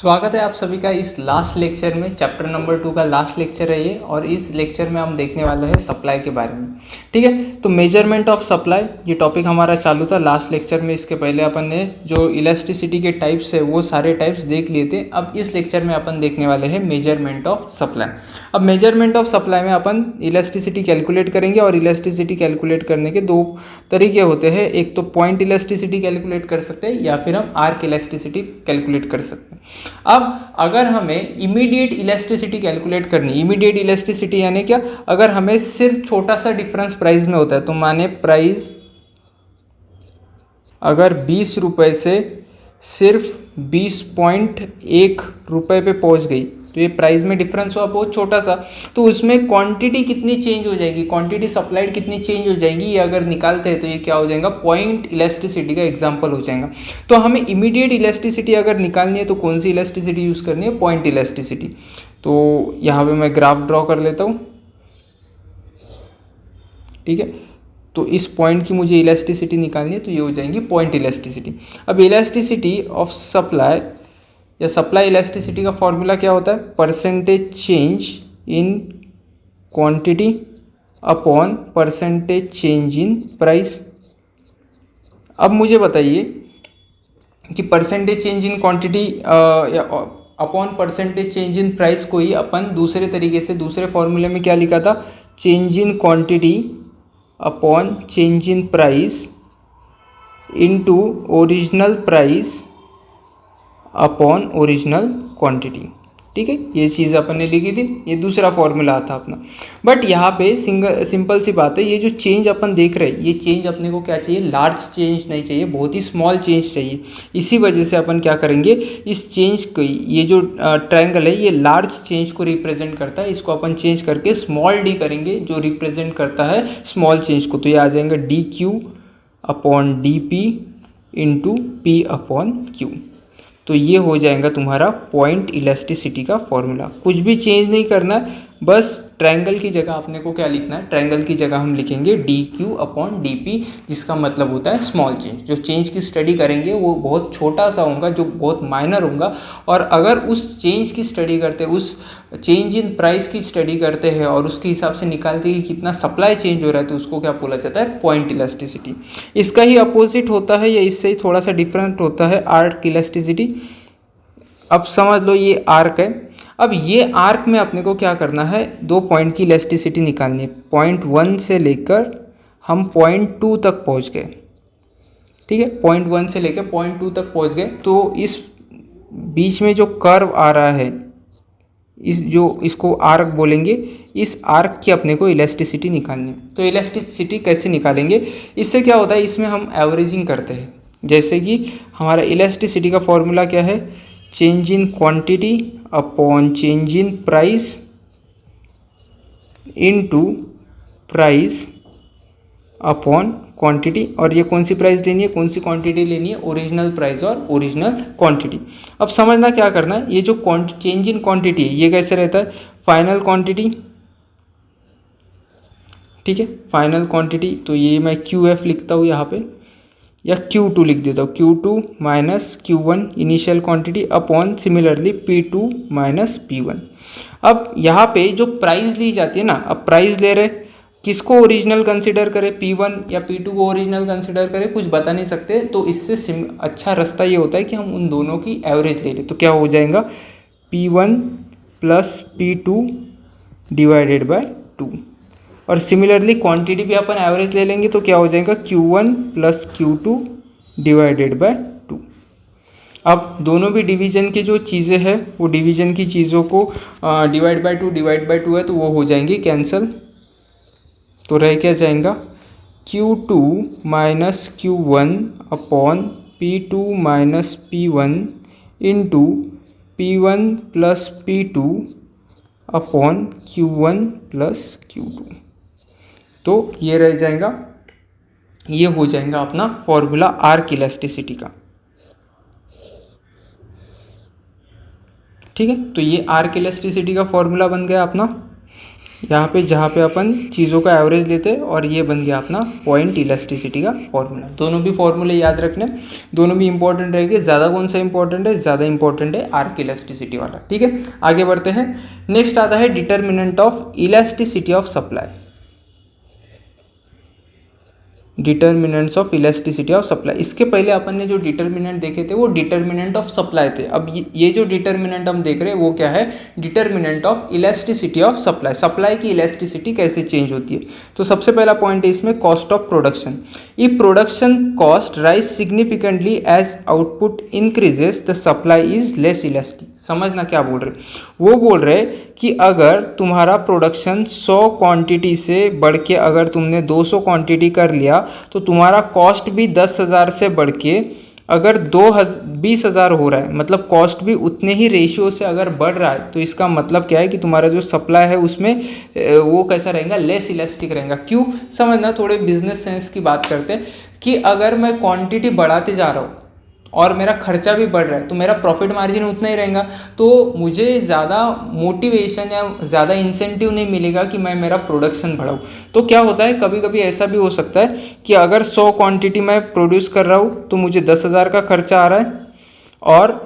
स्वागत है आप सभी का इस लास्ट लेक्चर में। चैप्टर नंबर 2 का लास्ट लेक्चर है ये, और इस लेक्चर में हम देखने वाले हैं सप्लाई के बारे में। ठीक है, तो मेजरमेंट ऑफ सप्लाई ये टॉपिक हमारा चालू था लास्ट लेक्चर में। इसके पहले अपन ने जो इलास्टिसिटी के टाइप्स है वो सारे टाइप्स देख लिए थे। अब इस लेक्चर में अपन देखने वाले हैं मेजरमेंट ऑफ सप्लाई। अब मेजरमेंट ऑफ सप्लाई में अपन इलास्टिसिटी कैलकुलेट करेंगे, और इलास्टिसिटी कैलकुलेट करने के दो तरीके होते हैं। एक तो पॉइंट इलास्टिसिटी कैलकुलेट कर सकते हैं, या फिर हम आर्क इलास्टिसिटी कैलकुलेट कर सकते हैं। अब अगर हमें इमीडिएट इलास्टिसिटी कैलकुलेट करनी, इमीडिएट इलास्टिसिटी यानी क्या, अगर हमें सिर्फ छोटा सा डिफरेंस प्राइस में होता है, तो माने प्राइस अगर 20 रुपये से सिर्फ 20.1 रुपये पे पहुंच गई, तो ये प्राइस में डिफरेंस हुआ बहुत छोटा सा, तो उसमें क्वांटिटी कितनी चेंज हो जाएगी, क्वांटिटी सप्लाइड कितनी चेंज हो जाएगी, ये अगर निकालते हैं तो ये क्या हो जाएगा, पॉइंट इलास्टिसिटी का एग्जांपल हो जाएगा। तो हमें इमीडिएट इलास्टिसिटी अगर निकालनी है तो कौन सी इलास्टिसिटी यूज़ करनी है, पॉइंट इलास्टिसिटी। तो यहाँ पे मैं ग्राफ ड्रॉ कर लेता हूँ। ठीक है, तो इस पॉइंट की मुझे इलास्टिसिटी निकालनी है, तो ये हो जाएंगी पॉइंट इलास्टिसिटी। अब इलास्टिसिटी ऑफ सप्लाई या सप्लाई इलास्टिसिटी का फॉर्मूला क्या होता है, percentage change in quantity upon percentage change in price. अब मुझे बताइए कि परसेंटेज चेंज इन क्वांटिटी या upon percentage change in price को ही अपन दूसरे तरीके से, दूसरे फॉर्मूले में क्या लिखा था, change in quantity upon change in price into original price upon original quantity. ठीक है, ये चीज़ अपन ने लिखी थी, ये दूसरा फॉर्मूला था अपना। बट यहाँ पे सिंपल सी बात है, ये जो चेंज अपन देख रहे हैं, ये चेंज अपने को क्या चाहिए, लार्ज चेंज नहीं चाहिए, बहुत ही स्मॉल चेंज चाहिए। इसी वजह से अपन क्या करेंगे, इस चेंज को, ये जो ट्रायंगल है ये लार्ज चेंज को रिप्रेजेंट करता है, इसको अपन चेंज करके स्मॉल डी करेंगे जो रिप्रेजेंट करता है स्मॉल चेंज को। तो ये आ जाएगा D Q upon D P into P upon Q. तो ये हो जाएगा तुम्हारा पॉइंट इलास्टिसिटी का फॉर्मूला। कुछ भी चेंज नहीं करना है, बस ट्रायंगल की जगह अपने को क्या लिखना है, ट्रायंगल की जगह हम लिखेंगे D Q upon D P, जिसका मतलब होता है स्मॉल चेंज। जो चेंज की स्टडी करेंगे वो बहुत छोटा सा होगा, जो बहुत माइनर होगा। और अगर उस चेंज की स्टडी करते, उस चेंज इन प्राइस की स्टडी करते हैं और उसके हिसाब से निकालते हैं कि कितना सप्लाई चेंज हो रहा है, तो उसको क्या बोला जाता है, पॉइंट इलास्टिसिटी। इसका ही अपोजिट होता है या इससे ही थोड़ा सा डिफरेंट होता है आर्क इलास्टिसिटी। अब समझ लो ये आर्क है। अब ये आर्क में अपने को क्या करना है, दो पॉइंट की इलास्टिसिटी निकालनी है। पॉइंट 1 से लेकर हम पॉइंट 2 तक पहुंच गए। ठीक है, पॉइंट 1 से लेकर पॉइंट 2 तक पहुंच गए, तो इस बीच में जो कर्व आ रहा है, इस जो इसको आर्क बोलेंगे, इस आर्क की अपने को इलास्टिसिटी निकालनी है। तो इलास्टिसिटी कैसे निकालेंगे, इससे क्या होता है, इसमें हम एवरेजिंग करते हैं। जैसे कि हमारा इलास्टिसिटी का फॉर्मूला क्या है, change in quantity upon change in price into price upon quantity. और ये कौन सी प्राइस लेनी है, कौन सी क्वांटिटी लेनी है, ओरिजिनल प्राइस और ओरिजिनल क्वांटिटी। अब समझना क्या करना है, ये जो चेंज इन क्वांटिटी है ये कैसे रहता है, फाइनल क्वांटिटी। ठीक है, फाइनल क्वांटिटी, तो ये मैं क्यू एफ लिखता हूँ यहाँ पे, या Q2 लिख देता हूँ, Q2 minus Q1 initial quantity upon similarly P2 minus P1। अब यहाँ पे जो प्राइस ली जाती है ना, अब प्राइस ले रहे, किसको ओरिजिनल कंसिडर करें, P1 या P2 को ओरिजिनल कंसिडर करें, कुछ बता नहीं सकते। तो इससे अच्छा रास्ता ये होता है कि हम उन दोनों की एवरेज ले लें। तो क्या हो जाएगा, P1 plus P2 divided by 2। और सिमिलरली क्वांटिटी भी अपन एवरेज ले लेंगे, तो क्या हो जाएगा, Q1 plus Q2 divided by 2। अब दोनों भी डिवीजन की जो चीज़ें हैं, वो डिवीजन की चीज़ों को डिवाइड बाय 2 है, तो वो हो जाएंगी कैंसिल। तो रह क्या जाएगा, Q2 minus Q1 upon P2 minus P1 into P1 plus P2 upon Q1 plus Q2। तो ये रह जाएगा, ये हो जाएगा अपना फॉर्मूला आर्क इलास्टिसिटी का। ठीक है, तो ये आर्क इलास्टिसिटी का फॉर्मूला बन गया अपना। यहाँ पे जहाँ पे अपन चीज़ों का एवरेज लेते हैं, और ये बन गया अपना पॉइंट इलास्टिसिटी का फॉर्मूला। दोनों भी फॉर्मूले याद रखने, दोनों भी इंपॉर्टेंट रहेंगे। ज़्यादा कौन सा इंपॉर्टेंट है? ज़्यादा इंपॉर्टेंट है आर्क इलास्टिसिटी वाला। ठीक है, आगे बढ़ते हैं। नेक्स्ट आता है determinant of elasticity of supply. Determinants of elasticity of supply. इसके पहले अपन ने जो डिटर्मिनेंट देखे थे वो डिटर्मिनेंट ऑफ सप्लाई थे। अब ये जो डिटर्मिनेंट हम देख रहे हैं वो क्या है? Determinant of elasticity of supply. Supply की इलास्टिसिटी कैसे चेंज होती है? तो सबसे पहला पॉइंट है इसमें cost of production. If production cost rise significantly as output increases the supply is less elastic. समझना क्या बोल रहे? वो बोल रहे कि अगर तुम्हारा प्रोडक्शन 100 क्वांटिटी से बढ़ के अगर तुमने 200 क्वांटिटी कर लिया तो तुम्हारा कॉस्ट भी 10,000 से बढ़ के अगर 20,000 हो रहा है, मतलब कॉस्ट भी उतने ही रेशियो से अगर बढ़ रहा है, तो इसका मतलब क्या है कि तुम्हारा जो सप्लाई है उसमें वो कैसा रहेगा? लेस इलास्टिक रहेगा। क्यों? समझना, थोड़े बिजनेस सेंस की बात करते हैं कि अगर मैं क्वांटिटी बढ़ाते जा रहा हूँ और मेरा खर्चा भी बढ़ रहा है तो मेरा प्रॉफिट मार्जिन उतना ही रहेगा, तो मुझे ज़्यादा मोटिवेशन या ज़्यादा इंसेंटिव नहीं मिलेगा कि मैं मेरा प्रोडक्शन बढ़ाऊँ। तो क्या होता है, कभी कभी ऐसा भी हो सकता है कि अगर 100 क्वांटिटी मैं प्रोड्यूस कर रहा हूँ तो मुझे 10,000 का खर्चा आ रहा है, और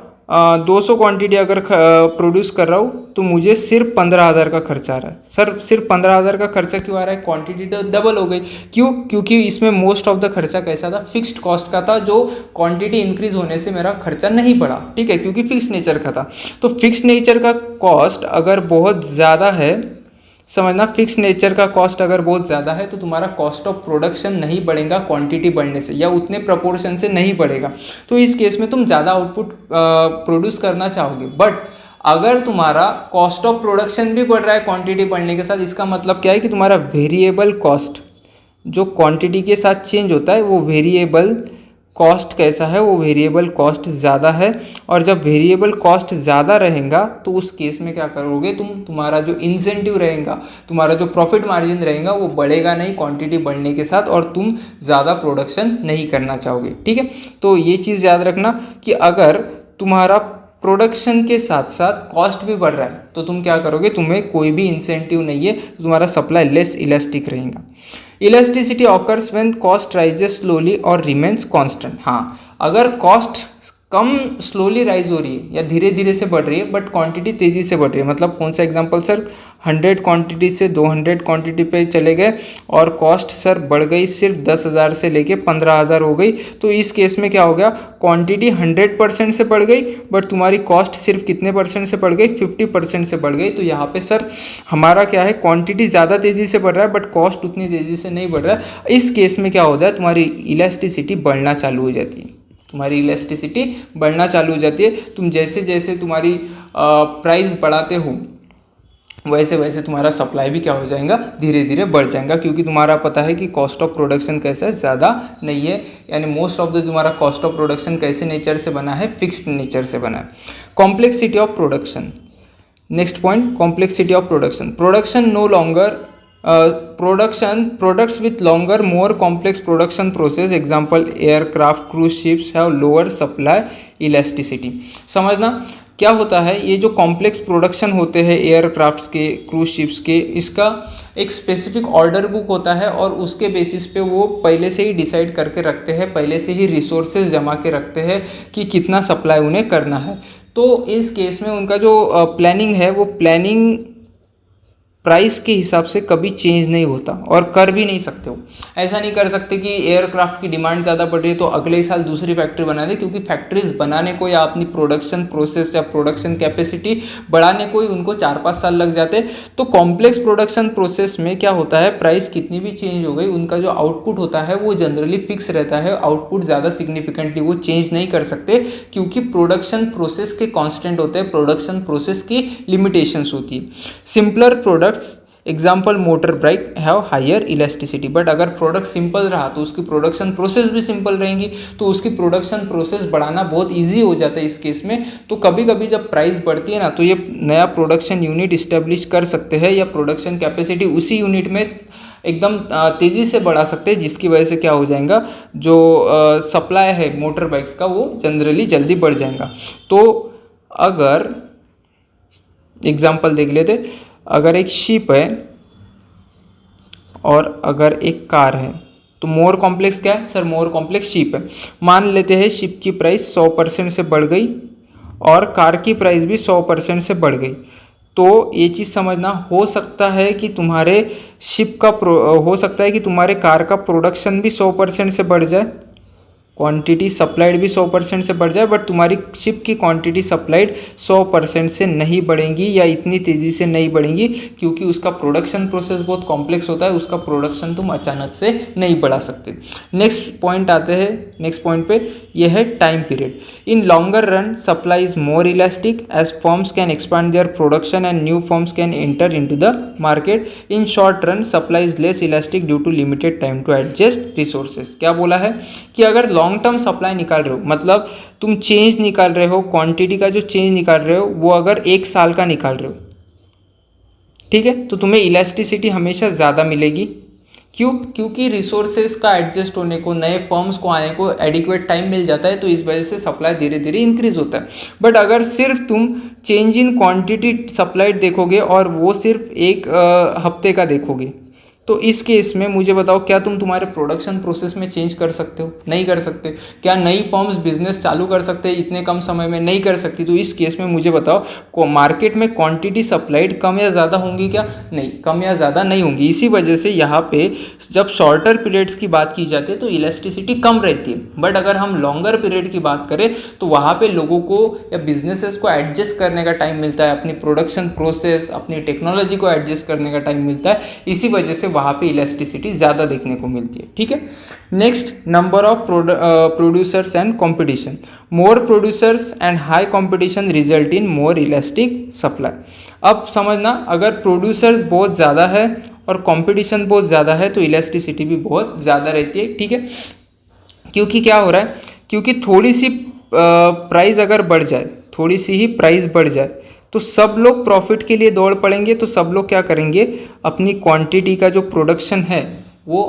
200 क्वांटिटी अगर प्रोड्यूस कर रहा हूँ तो मुझे सिर्फ 15,000 का खर्चा आ रहा है। सर सिर्फ 15,000 का खर्चा क्यों आ रहा है? क्वांटिटी तो डबल हो गई। क्यों? क्योंकि इसमें मोस्ट ऑफ द खर्चा कैसा था? फिक्स्ड कॉस्ट का था, जो क्वांटिटी इंक्रीज होने से मेरा खर्चा नहीं बढ़ा। ठीक है, क्योंकि फिक्स नेचर का था। तो फिक्स नेचर का कॉस्ट अगर बहुत ज़्यादा है, समझना, फिक्स नेचर का कॉस्ट अगर बहुत ज़्यादा है तो तुम्हारा कॉस्ट ऑफ प्रोडक्शन नहीं बढ़ेगा क्वांटिटी बढ़ने से, या उतने प्रपोर्शन से नहीं बढ़ेगा। तो इस केस में तुम ज़्यादा आउटपुट प्रोड्यूस करना चाहोगे। बट अगर तुम्हारा कॉस्ट ऑफ प्रोडक्शन भी बढ़ रहा है क्वांटिटी बढ़ने के साथ, इसका मतलब क्या है कि तुम्हारा वेरिएबल कॉस्ट जो क्वांटिटी के साथ चेंज होता है वो वेरिएबल कॉस्ट कैसा है? वो वेरिएबल कॉस्ट ज़्यादा है। और जब वेरिएबल कॉस्ट ज़्यादा रहेगा तो उस केस में क्या करोगे तुम? तुम्हारा जो इंसेंटिव रहेगा, तुम्हारा जो प्रॉफिट मार्जिन रहेगा वो बढ़ेगा नहीं क्वांटिटी बढ़ने के साथ, और तुम ज़्यादा प्रोडक्शन नहीं करना चाहोगे। ठीक है, तो ये चीज़ याद रखना कि अगर तुम्हारा प्रोडक्शन के साथ साथ कॉस्ट भी बढ़ रहा है तो तुम क्या करोगे? तुम्हें कोई भी इंसेंटिव नहीं है, तो तुम्हारा सप्लाई लेस इलास्टिक रहेगा। Elasticity occurs when cost rises slowly और रिमेन्स कांस्टेंट। हाँ, अगर कॉस्ट कम स्लोली राइज हो रही है या धीरे धीरे से बढ़ रही है बट क्वांटिटी तेज़ी से बढ़ रही है, मतलब कौन सा एग्जांपल सर? 100 क्वांटिटी से 200 क्वांटिटी पे चले गए और कॉस्ट सर बढ़ गई, सिर्फ 10,000 से लेके 15,000 हो गई। तो इस केस में क्या हो गया? क्वांटिटी 100% से बढ़ गई बट तुम्हारी कॉस्ट सिर्फ कितने परसेंट से बढ़ गई? 50% से बढ़ गई। तो यहाँ पे सर हमारा क्या है? क्वांटिटी ज़्यादा तेज़ी से बढ़ रहा है बट कॉस्ट उतनी तेज़ी से नहीं बढ़ रहा है। इस केस में क्या हो जाए? तुम्हारी इलास्टिसिटी बढ़ना चालू हो जाती है। तुम्हारी इलास्टिसिटी बढ़ना चालू हो जाती है। तुम जैसे जैसे तुम्हारी प्राइस बढ़ाते हो वैसे वैसे तुम्हारा सप्लाई भी क्या हो जाएगा? धीरे धीरे बढ़ जाएगा, क्योंकि तुम्हारा पता है कि कॉस्ट ऑफ प्रोडक्शन कैसा है? ज़्यादा नहीं है, यानी मोस्ट ऑफ द तुम्हारा कॉस्ट ऑफ प्रोडक्शन कैसे नेचर से बना है? फिक्स्ड नेचर से बना है। Complexity of production. Next point, complexity of production. Production no longer products with longer more complex production process, example aircraft, cruise ships have lower supply elasticity। समझना क्या होता है? ये जो कॉम्प्लेक्स प्रोडक्शन होते हैं एयरक्राफ्ट्स के, क्रूज शिप्स के, इसका एक स्पेसिफिक ऑर्डर बुक होता है और उसके बेसिस पे वो पहले से ही डिसाइड करके रखते हैं, पहले से ही रिसोर्सेज जमा के रखते हैं कि कितना सप्लाई उन्हें करना है। तो इस केस में उनका जो प्लानिंग है वो प्लानिंग प्राइस के हिसाब से कभी चेंज नहीं होता, और कर भी नहीं सकते हो। ऐसा नहीं कर सकते कि एयरक्राफ्ट की डिमांड ज़्यादा बढ़ रही है तो अगले ही साल दूसरी फैक्ट्री बना दे, क्योंकि फैक्ट्रीज बनाने को या अपनी प्रोडक्शन प्रोसेस या प्रोडक्शन कैपेसिटी बढ़ाने को ही उनको 4-5 साल लग जाते। तो कॉम्प्लेक्स प्रोडक्शन प्रोसेस में क्या होता है? प्राइस कितनी भी चेंज हो गई, उनका जो आउटपुट होता है वो जनरली फिक्स रहता है। आउटपुट ज़्यादा सिग्निफिकेंटली वो चेंज नहीं कर सकते, क्योंकि प्रोडक्शन प्रोसेस के कॉन्स्टेंट होते हैं, प्रोडक्शन प्रोसेस की लिमिटेशंस होती है। Simpler products, example motor bike, have higher elasticity. But अगर प्रोडक्ट सिंपल रहा तो उसकी प्रोडक्शन प्रोसेस भी सिंपल रहेंगी, तो उसकी प्रोडक्शन प्रोसेस बढ़ाना बहुत इजी हो जाता है इस केस में। तो कभी कभी जब प्राइस बढ़ती है ना तो ये नया प्रोडक्शन यूनिट इस्टेब्लिश कर सकते हैं, या प्रोडक्शन कैपेसिटी उसी यूनिट में एकदम तेज़ी से बढ़ा सकते हैं, जिसकी वजह से क्या हो जाएगा? जो सप्लाई है मोटर बाइक्स का वो जनरली जल्दी बढ़ जाएगा। तो अगर एग्जाम्पल देख लेते, अगर एक शिप है और अगर एक कार है तो मोर कॉम्प्लेक्स क्या है सर? मोर कॉम्प्लेक्स शिप है। मान लेते हैं शिप की प्राइस 100% से बढ़ गई और कार की प्राइस भी 100% से बढ़ गई, तो ये चीज़ समझना, हो सकता है कि तुम्हारे हो सकता है कि तुम्हारे कार का प्रोडक्शन भी 100% से बढ़ जाए, क्वांटिटी सप्लाइड भी 100% से बढ़ जाए, बट तुम्हारी शिप की क्वांटिटी सप्लाइड 100% से नहीं बढ़ेंगी या इतनी तेज़ी से नहीं बढ़ेंगी, क्योंकि उसका प्रोडक्शन प्रोसेस बहुत कॉम्प्लेक्स होता है, उसका प्रोडक्शन तुम अचानक से नहीं बढ़ा सकते। नेक्स्ट पॉइंट आते हैं, नेक्स्ट पॉइंट पे, यह है time period. In longer run supply is more elastic as firms can expand their production and new firms can enter into the market. In short run supply is less elastic due to limited time to adjust resources. क्या बोला है कि अगर long term supply निकाल रहे हो, मतलब तुम चेंज निकाल रहे हो, क्वांटिटी का जो चेंज निकाल रहे हो वो अगर 1 साल का निकाल रहे हो, ठीक है, तो तुम्हें इलास्टिसिटी हमेशा ज़्यादा मिलेगी। क्यों? क्योंकि रिसोर्सेज का एडजस्ट होने को, नए फर्म्स को आने को एडिक्वेट टाइम मिल जाता है, तो इस वजह से सप्लाई धीरे धीरे इंक्रीज होता है। बट अगर सिर्फ तुम चेंज इन क्वांटिटी सप्लाइड देखोगे और वो सिर्फ एक हफ्ते का देखोगे, तो इस केस में मुझे बताओ, क्या तुम तुम्हारे प्रोडक्शन प्रोसेस में चेंज कर सकते हो? नहीं कर सकते। क्या नई फर्म्स बिजनेस चालू कर सकते हैं इतने कम समय में? नहीं कर सकती। तो इस केस में मुझे बताओ, मार्केट में क्वांटिटी सप्लाइड कम या ज़्यादा होंगी क्या? नहीं, कम या ज़्यादा नहीं होंगी। इसी वजह से यहाँ पे जब शॉर्टर पीरियड्स की बात की जाती है तो इलास्टिसिटी कम रहती है, बट अगर हम लॉन्गर पीरियड की बात करें तो वहाँ पे लोगों को या बिजनेसेस को एडजस्ट करने का टाइम मिलता है, अपनी प्रोडक्शन प्रोसेस, अपनी टेक्नोलॉजी को एडजस्ट करने का टाइम मिलता है। इसी वजह से वहाँ पे इलास्टिसिटी ज़्यादा देखने को मिलती है, ठीक है। Next, number of producers and competition. More producers and high competition result in more elastic supply. अब समझना, अगर प्रोड्यूसर्स बहुत ज़्यादा है और कंपटीशन बहुत ज़्यादा है तो इलास्टिसिटी भी बहुत ज़्यादा रहती है, ठीक है। क्योंकि क्या हो रहा है, क्योंकि थोड़ी सी प्राइस अगर बढ़ जाए, थोड़ी सी ही प्राइस बढ़ जाए तो सब लोग प्रॉफिट के लिए दौड़ पड़ेंगे, तो सब लोग क्या करेंगे, अपनी क्वांटिटी का जो प्रोडक्शन है वो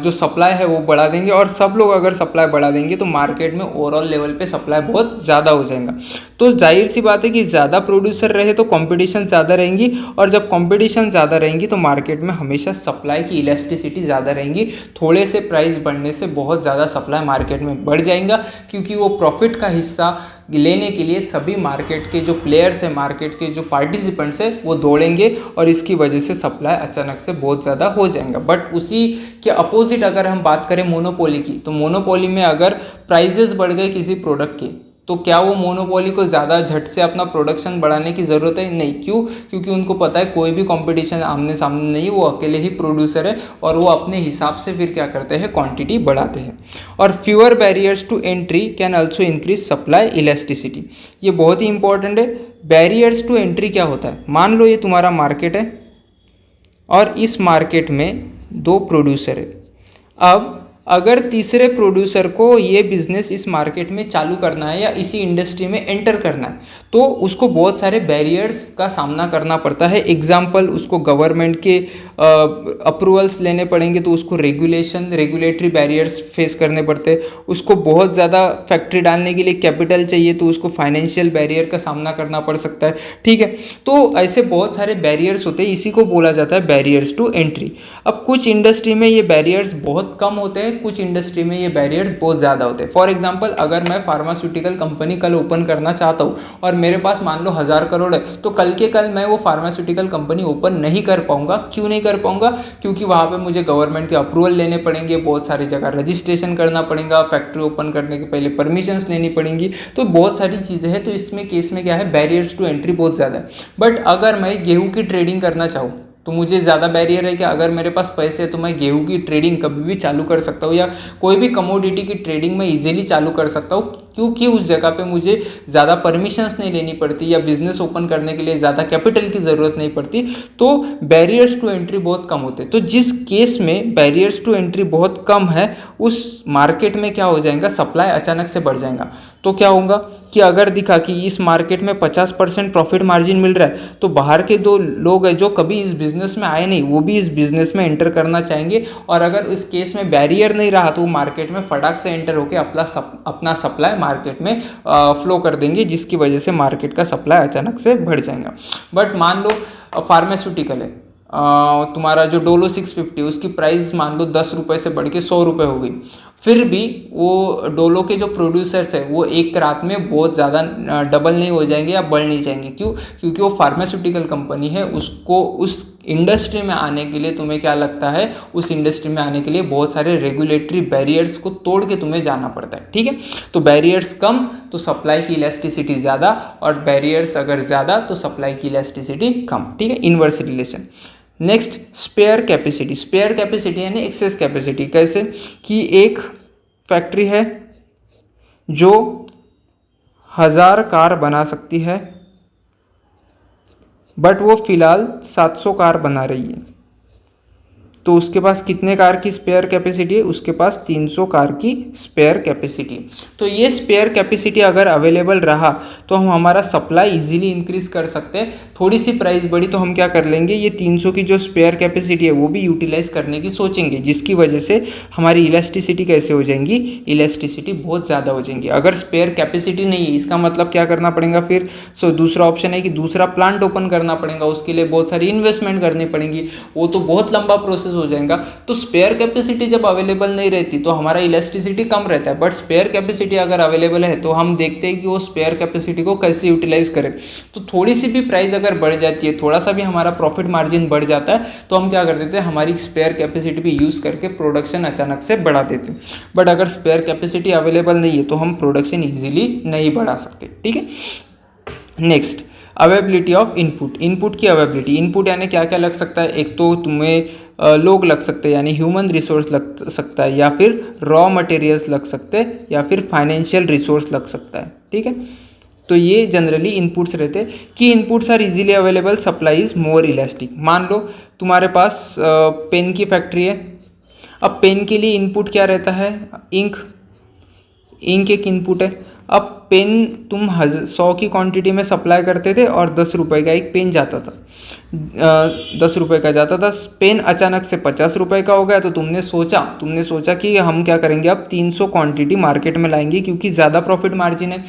जो सप्लाई है वो बढ़ा देंगे, और सब लोग अगर सप्लाई बढ़ा देंगे तो मार्केट में ओवरऑल लेवल पे सप्लाई बहुत ज़्यादा हो जाएगा। तो जाहिर सी बात है कि ज़्यादा प्रोड्यूसर रहे तो कंपटीशन ज़्यादा रहेंगी, और जब कंपटीशन ज़्यादा रहेंगी तो मार्केट में हमेशा सप्लाई की इलास्टिसिटी ज़्यादा रहेंगी। थोड़े से प्राइस बढ़ने से बहुत ज़्यादा सप्लाई मार्केट में बढ़ जाएगा, क्योंकि वो प्रॉफिट का हिस्सा लेने के लिए सभी मार्केट के जो प्लेयर्स हैं, मार्केट के जो पार्टिसिपेंट्स हैं वो दौड़ेंगे, और इसकी वजह से सप्लाई अचानक से बहुत ज़्यादा हो जाएगा। बट उसी के अपोजिट अगर हम बात करें मोनोपोली की, तो मोनोपोली में अगर प्राइजेस बढ़ गए किसी प्रोडक्ट के, तो क्या वो मोनोपोली को ज़्यादा झट से अपना प्रोडक्शन बढ़ाने की ज़रूरत है? नहीं। क्यों? क्योंकि उनको पता है कोई भी कंपटीशन आमने सामने नहीं, वो अकेले ही प्रोड्यूसर है, और वो अपने हिसाब से फिर क्या करते हैं, क्वांटिटी बढ़ाते हैं। और fewer barriers to entry can also increase supply elasticity. ये बहुत ही इंपॉर्टेंट है। बैरियर्स टू एंट्री क्या होता है? मान लो ये तुम्हारा मार्केट है और इस मार्केट में 2 प्रोड्यूसर है। अब अगर तीसरे प्रोड्यूसर को ये बिज़नेस इस मार्केट में चालू करना है या इसी इंडस्ट्री में एंटर करना है, तो उसको बहुत सारे बैरियर्स का सामना करना पड़ता है। एग्जाम्पल, उसको गवर्नमेंट के अप्रूवल्स लेने पड़ेंगे, तो उसको रेगुलेटरी बैरियर्स फेस करने पड़ते हैं। उसको बहुत ज़्यादा फैक्ट्री डालने के लिए कैपिटल चाहिए, तो उसको फाइनेंशियल बैरियर का सामना करना पड़ सकता है, ठीक है। तो ऐसे बहुत सारे बैरियर्स होते हैं, इसी को बोला जाता है बैरियर्स टू एंट्री। अब कुछ इंडस्ट्री में ये बैरियर्स बहुत कम होते हैं, कुछ इंडस्ट्री में ये बैरियर्स बहुत ज़्यादा होते हैं। फॉर एग्जांपल, अगर मैं फार्मास्यूटिकल कंपनी कल ओपन करना चाहता हूँ और मेरे पास मान लो 1000 करोड़ है, तो कल के कल मैं वो फार्मास्यूटिकल कंपनी ओपन नहीं कर पाऊंगा। क्यों नहीं कर पाऊंगा? क्योंकि वहाँ पे मुझे गवर्नमेंट के अप्रूवल लेने पड़ेंगे, बहुत सारी जगह रजिस्ट्रेशन करना पड़ेगा, फैक्ट्री ओपन करने के पहले परमिशंस लेनी पड़ेंगी, तो बहुत सारी चीज़ें हैं। तो इसमें केस में क्या है, बैरियर्स टू एंट्री बहुत ज़्यादा है। बट अगर मैं गेहूँ की ट्रेडिंग करना चाहूँ तो मुझे ज़्यादा बैरियर है कि अगर मेरे पास पैसे है तो मैं गेहूं की ट्रेडिंग कभी भी चालू कर सकता हूँ, या कोई भी कमोडिटी की ट्रेडिंग मैं इजीली चालू कर सकता हूँ, क्योंकि उस जगह पे मुझे ज़्यादा परमिशंस नहीं लेनी पड़ती या बिजनेस ओपन करने के लिए ज़्यादा कैपिटल की ज़रूरत नहीं पड़ती। तो बैरियर्स टू एंट्री बहुत कम होते। तो जिस केस में बैरियर्स टू एंट्री बहुत कम है, उस मार्केट में क्या हो जाएगा, सप्लाई अचानक से बढ़ जाएगा। तो क्या होगा कि अगर दिखा कि इस मार्केट में 50% प्रॉफिट मार्जिन मिल रहा है, तो बाहर के 2 लोग हैं जो कभी इस बिजनेस में आए नहीं, वो भी इस बिजनेस में एंटर करना चाहेंगे, और अगर इस केस में बैरियर नहीं रहा तो वो मार्केट में फटाक से एंटर होकर अपना सप्लाई मार्केट में फ्लो कर देंगे, जिसकी वजह से मार्केट का सप्लाई अचानक से बढ़ जाएगा। बट मान लो फार्मास्यूटिकल है तुम्हारा जो डोलो 650 उसकी प्राइस मान लो 10 रुपये से बढ़ के 100 रुपये हो गई, फिर भी वो डोलो के जो प्रोड्यूसर्स है वो एक रात में बहुत ज़्यादा डबल नहीं हो जाएंगे या बढ़ नहीं जाएंगे। क्यों? क्योंकि वो फार्मास्यूटिकल कंपनी है, उसको उस इंडस्ट्री में आने के लिए तुम्हें क्या लगता है, उस इंडस्ट्री में आने के लिए बहुत सारे रेगुलेटरी बैरियर्स को तोड़ के तुम्हें जाना पड़ता है। ठीक है, तो बैरियर्स कम तो सप्लाई की इलास्टिसिटी ज़्यादा, और बैरियर्स अगर ज़्यादा तो सप्लाई की इलास्टिसिटी कम। ठीक है, inverse relation. Next, spare capacity. Spare capacity यानी एक्सेस कैपेसिटी। कैसे कि एक फैक्ट्री है जो 1000 कार बना सकती है, बट वो फिलहाल 700 कार बना रही है, तो उसके पास कितने कार की स्पेयर कैपेसिटी है? उसके पास 300 कार की स्पेयर कैपेसिटी। तो ये स्पेयर कैपेसिटी अगर अवेलेबल रहा तो हम हमारा सप्लाई इजीली इंक्रीज कर सकते हैं। थोड़ी सी प्राइस बढ़ी तो हम क्या कर लेंगे, ये 300 की जो स्पेयर कैपेसिटी है वो भी यूटिलाइज करने की सोचेंगे, जिसकी वजह से हमारी इलास्टिसिटी कैसे हो जाएंगी, इलास्टिसिटी बहुत ज़्यादा हो जाएंगी। अगर स्पेयर कैपेसिटी नहीं है, इसका मतलब क्या करना पड़ेगा फिर? दूसरा ऑप्शन है कि दूसरा प्लांट ओपन करना पड़ेगा, उसके लिए बहुत सारी इन्वेस्टमेंट करनी पड़ेगी, वो तो बहुत लंबा प्रोसेस हो जाएगा। तो स्पेयर कैपेसिटी जब अवेलेबल नहीं रहती तो हमारा इलास्टिसिटी कम रहता है, बट स्पेयर कैपेसिटी अगर अवेलेबल है तो हम देखते हैं कि वो स्पेयर कैपेसिटी को कैसे यूटिलाइज करें। तो थोड़ी सी भी प्राइस अगर बढ़ जाती है, थोड़ा सा भी हमारा प्रॉफिट मार्जिन बढ़ जाता है, तो हम क्या कर देते हैं, हमारी स्पेयर कैपेसिटी भी यूज़ करके प्रोडक्शन अचानक से बढ़ा देते हैं। बट अगर स्पेयर कैपेसिटी अवेलेबल नहीं है तो हम प्रोडक्शन ईजिली नहीं बढ़ा सकते। ठीक है, next, availability of input. Input की अवेबिलिटी, इनपुट यानी क्या क्या लग सकता है? एक तो तुम्हें लोग लग सकते हैं यानी ह्यूमन रिसोर्स लग सकता है, या फिर रॉ मटेरियल्स लग सकते हैं, या फिर फाइनेंशियल रिसोर्स लग सकता है। ठीक है, तो ये जनरली इनपुट्स रहते हैं कि inputs are easily available, supply is more elastic. मान लो तुम्हारे पास पेन की फैक्ट्री है। अब पेन के लिए इनपुट क्या रहता है? इंक। इंक एक इनपुट है। अब पेन तुम 100 की क्वांटिटी में सप्लाई करते थे और 10 रुपये का एक पेन जाता था, 10 रुपये का जाता था। पेन अचानक से 50 रुपये का हो गया, तो तुमने सोचा कि हम क्या करेंगे, अब 300 क्वांटिटी मार्केट में लाएंगे क्योंकि ज़्यादा प्रॉफिट मार्जिन है।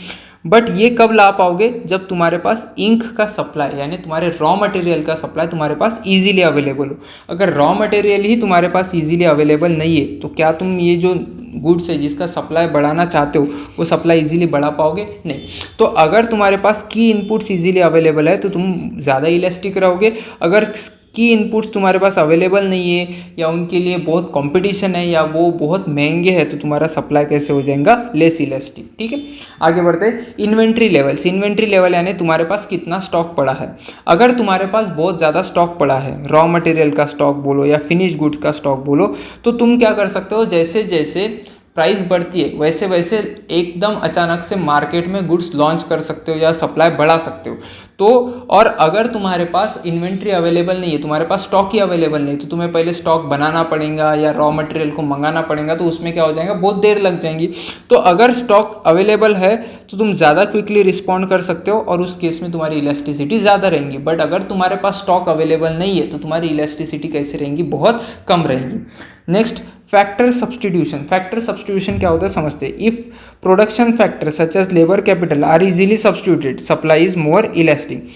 बट ये कब ला पाओगे? जब तुम्हारे पास इंक का सप्लाई यानी तुम्हारे रॉ मटेरियल का सप्लाई तुम्हारे पास इजीली अवेलेबल हो। अगर रॉ मटेरियल ही तुम्हारे पास इजीली अवेलेबल नहीं है तो क्या तुम ये जो गुड्स है जिसका सप्लाई बढ़ाना चाहते हो वो सप्लाई इजीली बढ़ा पाओगे? नहीं। तो अगर तुम्हारे पास की इनपुट्स इजीली अवेलेबल है तो तुम ज़्यादा इलास्टिक रहोगे। अगर की इनपुट्स तुम्हारे पास अवेलेबल नहीं है या उनके लिए बहुत कंपटीशन है या वो बहुत महंगे हैं तो तुम्हारा सप्लाई कैसे हो जाएगा? Less elastic. ठीक है, आगे बढ़ते हैं। Inventory levels. इन्वेंट्री लेवल यानी तुम्हारे पास कितना स्टॉक पड़ा है। अगर तुम्हारे पास बहुत ज़्यादा स्टॉक पड़ा है, रॉ मटेरियल का स्टॉक बोलो या फिनिश गुड्स का स्टॉक बोलो, तो तुम क्या कर सकते हो, जैसे जैसे प्राइस बढ़ती है वैसे वैसे एकदम अचानक से मार्केट में गुड्स लॉन्च कर सकते हो या सप्लाई बढ़ा सकते हो। तो और अगर तुम्हारे पास इन्वेंट्री अवेलेबल नहीं है, तुम्हारे पास स्टॉक ही अवेलेबल नहीं, तो तुम्हें पहले स्टॉक बनाना पड़ेगा या रॉ मटेरियल को मंगाना पड़ेगा, तो उसमें क्या हो जाएगा, बहुत देर लग जाएंगी। तो अगर स्टॉक अवेलेबल है तो तुम ज़्यादा क्विकली रिस्पॉन्ड कर सकते हो और उस केस में तुम्हारी इलास्टिसिटी ज़्यादा रहेंगी। बट अगर तुम्हारे पास स्टॉक अवेलेबल नहीं है तो तुम्हारी इलास्टिसिटी कैसे रहेंगी? बहुत कम रहेगी। Next, factor substitution. Factor substitution क्या होता है समझते हैं। If production factor such as labour capital are easily substituted, supply is more elastic.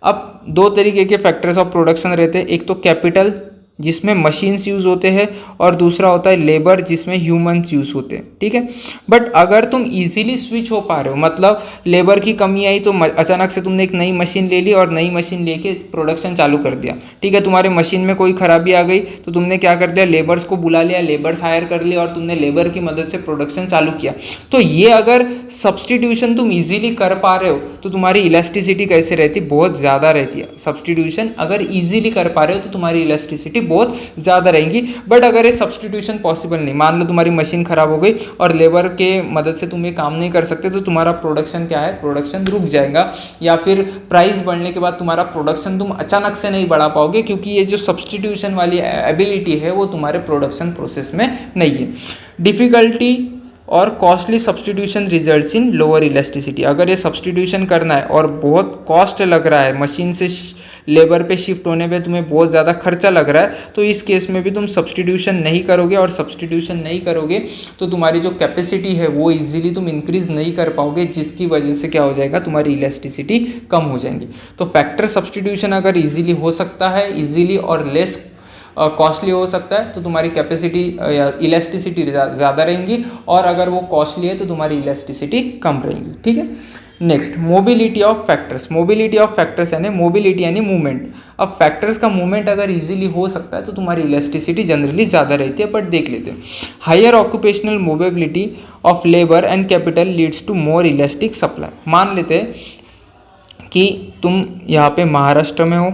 अब दो तरीके के फैक्टर्स ऑफ प्रोडक्शन रहते हैं, एक तो कैपिटल जिसमें मशीन्स यूज़ होते हैं और दूसरा होता है लेबर जिसमें ह्यूमंस यूज़ होते हैं। ठीक है, बट अगर तुम इजीली स्विच हो पा रहे हो, मतलब लेबर की कमी आई तो अचानक से तुमने एक नई मशीन ले ली और नई मशीन लेके प्रोडक्शन चालू कर दिया। ठीक है, तुम्हारे मशीन में कोई खराबी आ गई तो तुमने क्या कर दिया, लेबर्स को बुला लिया, लेबर्स हायर कर लिया और तुमने लेबर की मदद से प्रोडक्शन चालू किया। तो ये अगर सब्सटीट्यूशन तुम ईजिली कर पा रहे हो तो तुम्हारी इलास्टिसिटी कैसे रहती? बहुत ज़्यादा रहती है। सब्सटीट्यूशन अगर ईजिली कर पा रहे हो तो तुम्हारी इलास्टिसिटी बहुत ज़्यादा रहेंगी। बट अगर ये सब्सटीट्यूशन पॉसिबल नहीं, मान लो तुम्हारी मशीन खराब हो गई और लेबर के मदद से तुम ये काम नहीं कर सकते, तो तुम्हारा प्रोडक्शन क्या है, प्रोडक्शन रुक जाएगा। या फिर प्राइस बढ़ने के बाद तुम्हारा प्रोडक्शन तुम अचानक से नहीं बढ़ा पाओगे क्योंकि ये जो सब्सटीट्यूशन वाली एबिलिटी है वो तुम्हारे प्रोडक्शन प्रोसेस में नहीं है। डिफ़िकल्टी और costly substitution results in lower elasticity. अगर ये सब्सटीट्यूशन करना है और बहुत कॉस्ट लग रहा है, मशीन से लेबर पे शिफ्ट होने पे तुम्हें बहुत ज़्यादा खर्चा लग रहा है, तो इस केस में भी तुम सब्सटीट्यूशन नहीं करोगे, और सब्सटीट्यूशन नहीं करोगे तो तुम्हारी जो कैपेसिटी है वो इजीली तुम इंक्रीज नहीं कर पाओगे, जिसकी वजह से क्या हो जाएगा, तुम्हारी इलास्टिसिटी कम हो जाएंगी। तो फैक्टर सब्सटीट्यूशन अगर इजीली हो सकता है, इजीली और लेस कॉस्टली हो सकता है, तो तुम्हारी कैपेसिटी या इलास्टिसिटी ज़्यादा रहेंगी, और अगर वो कॉस्टली है तो तुम्हारी इलास्टिसिटी कम रहेंगी। ठीक है। Next, mobility of factors. Mobility of factors यानी मोबिलिटी यानी मूवमेंट। अब फैक्टर्स का मूवमेंट अगर इजीली हो सकता है तो तुम्हारी इलास्टिसिटी जनरली ज़्यादा रहती है, बट देख लेते हैं। Higher occupational mobility of labour and capital leads to more elastic supply. मान लेते हैं कि तुम यहाँ पे महाराष्ट्र में हो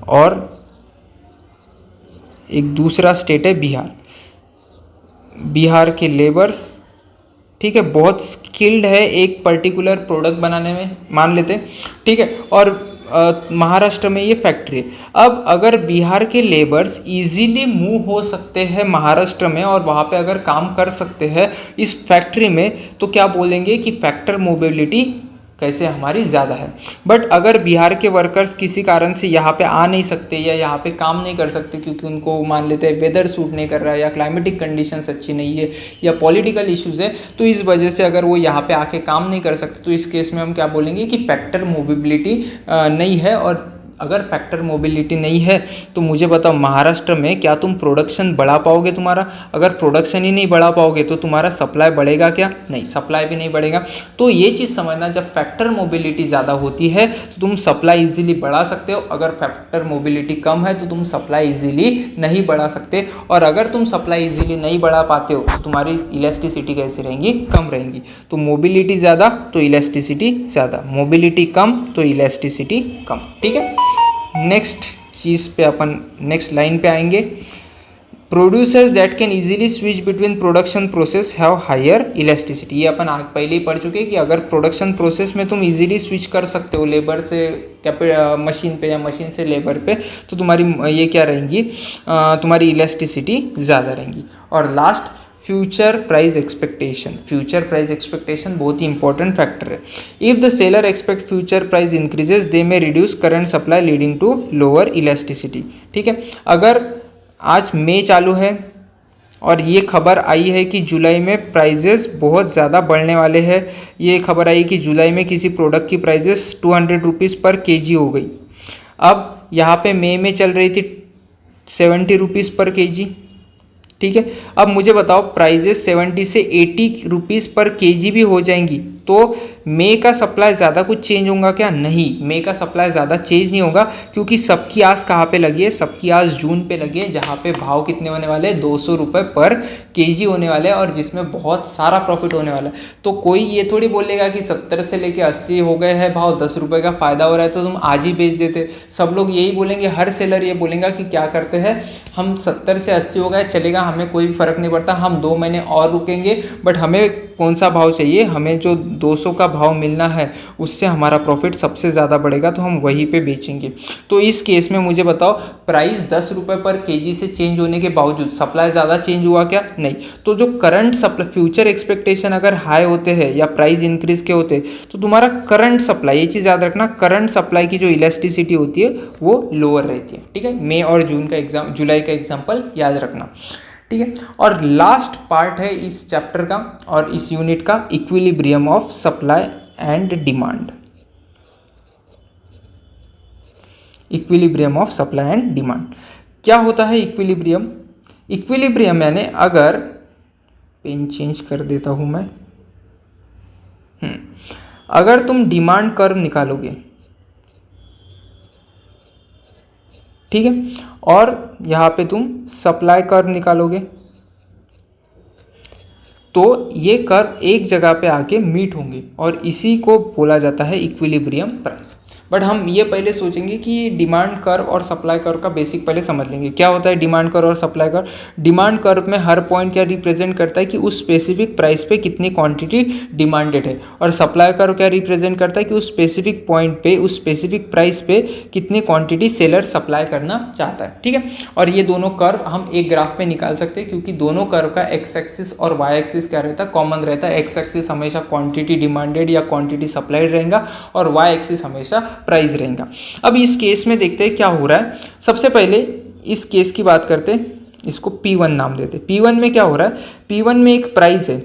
और एक दूसरा स्टेट है बिहार। बिहार के लेबर्स, ठीक है, बहुत स्किल्ड है एक पर्टिकुलर प्रोडक्ट बनाने में, मान लेते हैं, ठीक है, और महाराष्ट्र में ये फैक्ट्री है। अब अगर बिहार के लेबर्स इजीली मूव हो सकते हैं महाराष्ट्र में और वहाँ पे अगर काम कर सकते हैं इस फैक्ट्री में, तो क्या बोलेंगे कि फैक्टर मोबिलिटी कैसे हमारी ज़्यादा है। बट अगर बिहार के वर्कर्स किसी कारण से यहाँ पे आ नहीं सकते या यहाँ पे काम नहीं कर सकते, क्योंकि उनको मान लेते हैं वेदर सूट नहीं कर रहा है, या क्लाइमेटिक कंडीशंस अच्छी नहीं है, या पॉलिटिकल इश्यूज़ है, तो इस वजह से अगर वो यहाँ पे आके काम नहीं कर सकते, तो इस केस में हम क्या बोलेंगे कि फैक्टर मोबिलिटी नहीं है। और अगर फैक्टर मोबिलिटी नहीं है तो मुझे बताओ, महाराष्ट्र में क्या तुम प्रोडक्शन बढ़ा पाओगे? तुम्हारा अगर प्रोडक्शन ही नहीं बढ़ा पाओगे तो तुम्हारा सप्लाई बढ़ेगा क्या? नहीं, सप्लाई भी नहीं बढ़ेगा। तो ये चीज़ समझना, जब फैक्टर मोबिलिटी ज़्यादा होती है तो तुम सप्लाई इजीली बढ़ा सकते हो, अगर फैक्टर मोबिलिटी कम है तो तुम सप्लाई इजीली नहीं बढ़ा सकते, और अगर तुम सप्लाई इजीली नहीं बढ़ा पाते हो तो तुम्हारी इलास्टिसिटी कैसी रहेंगी? कम रहेंगी। तो मोबिलिटी ज़्यादा तो इलास्टिसिटी ज़्यादा, मोबिलिटी कम तो इलास्टिसिटी कम। ठीक है। नेक्स्ट चीज़ पे अपन नेक्स्ट लाइन पे आएंगे। Producers that can easily switch between production process have higher elasticity. ये अपन पहले ही पढ़ चुके हैं कि अगर प्रोडक्शन प्रोसेस में तुम इजीली स्विच कर सकते हो लेबर से मशीन पे या मशीन से लेबर पे, तो तुम्हारी ये क्या रहेंगी, तुम्हारी इलास्टिसिटी ज़्यादा रहेंगी। और last, future price expectation. Future price expectation बहुत ही इंपॉर्टेंट फैक्टर है। If the seller expect future price increases they may reduce current supply leading to lower elasticity. ठीक है। अगर आज मई चालू है और ये खबर आई है कि जुलाई में प्राइजेस बहुत ज़्यादा बढ़ने वाले हैं, ये खबर आई कि जुलाई में किसी प्रोडक्ट की प्राइजेस 200 रुपीज़ पर केजी हो गई। अब यहाँ पे मई में चल रही थी 70 रुपीज़ पर केजी। ठीक है। अब मुझे बताओ, प्राइजेस 70 से 80 रुपीज़ पर केजी भी हो जाएंगी तो मई का सप्लाई ज़्यादा कुछ चेंज होगा क्या? नहीं, मई का सप्लाई ज़्यादा चेंज नहीं होगा, क्योंकि सबकी आस कहाँ पे लगी है? सबकी आस जून पे लगी है, जहाँ पे भाव कितने होने वाले हैं? 200 रुपये पर केजी होने वाले हैं, और जिसमें बहुत सारा प्रॉफिट होने वाला है। तो कोई ये थोड़ी बोलेगा कि 70 से लेके 80 हो गए हैं भाव, 10 रुपये का फ़ायदा हो रहा है तो तुम आज ही बेच देते। सब लोग यही बोलेंगे, हर सेलर ये बोलेगा कि क्या करते हैं, हम 70 से 80 हो गए चलेगा, हमें कोई फ़र्क नहीं पड़ता, हम 2 महीने और रुकेंगे, बट हमें कौन सा भाव चाहिए? हमें जो 200 का भाव मिलना है उससे हमारा प्रॉफिट सबसे ज़्यादा बढ़ेगा, तो हम वहीं पे बेचेंगे। तो इस केस में मुझे बताओ, प्राइस 10 रुपये पर केजी से चेंज होने के बावजूद सप्लाई ज़्यादा चेंज हुआ क्या? नहीं। तो जो करंट सप्लाई, फ्यूचर एक्सपेक्टेशन अगर हाई होते हैं या प्राइस इंक्रीज के होते तो तुम्हारा करंट सप्लाई, ये चीज़ याद रखना, करंट सप्लाई की जो इलास्टिसिटी होती है वो लोअर रहती है। ठीक है। मई और जुलाई का एग्जाम्पल याद रखना। ठीक है। और लास्ट पार्ट है इस चैप्टर का और इस यूनिट का, equilibrium of supply and demand. Equilibrium of supply and demand क्या होता है? इक्विलिब्रियम, इक्विलिब्रियम यानी, अगर पेन चेंज कर देता हूं मैं, अगर तुम डिमांड कर्व निकालोगे, ठीक है, और यहाँ पे तुम सप्लाई कर्व निकालोगे, तो ये कर्व एक जगह पे आके मीट होंगे और इसी को बोला जाता है इक्विलिब्रियम प्राइस। बट हम ये पहले सोचेंगे कि डिमांड कर्व और सप्लाई कर्व का बेसिक पहले समझ लेंगे। क्या होता है डिमांड कर्व और सप्लाई कर्व? डिमांड कर्व में हर पॉइंट क्या रिप्रेजेंट करता है कि उस स्पेसिफिक प्राइस पे कितनी क्वांटिटी डिमांडेड है, और सप्लाई कर्व क्या रिप्रेजेंट करता है कि उस स्पेसिफिक पॉइंट पे, उस स्पेसिफिक प्राइस पे कितनी क्वांटिटी सेलर सप्लाई करना चाहता है। ठीक है, और ये दोनों कर्व हम एक ग्राफ पे निकाल सकते हैं, क्योंकि दोनों कर्व का एक्स एक्सिस और वाई एक्सिस क्या रहता है, कॉमन रहता है। एक्स एक्सिस हमेशा क्वांटिटी डिमांडेड या क्वांटिटी सप्लाइड रहेगा, और वाई एक्सिस हमेशा प्राइस रहेगा। अब इस केस में देखते हैं क्या हो रहा है। सबसे पहले इस केस की बात करते हैं, इसको P1 नाम देते हैं। P1 में क्या हो रहा है, P1 में एक प्राइस है,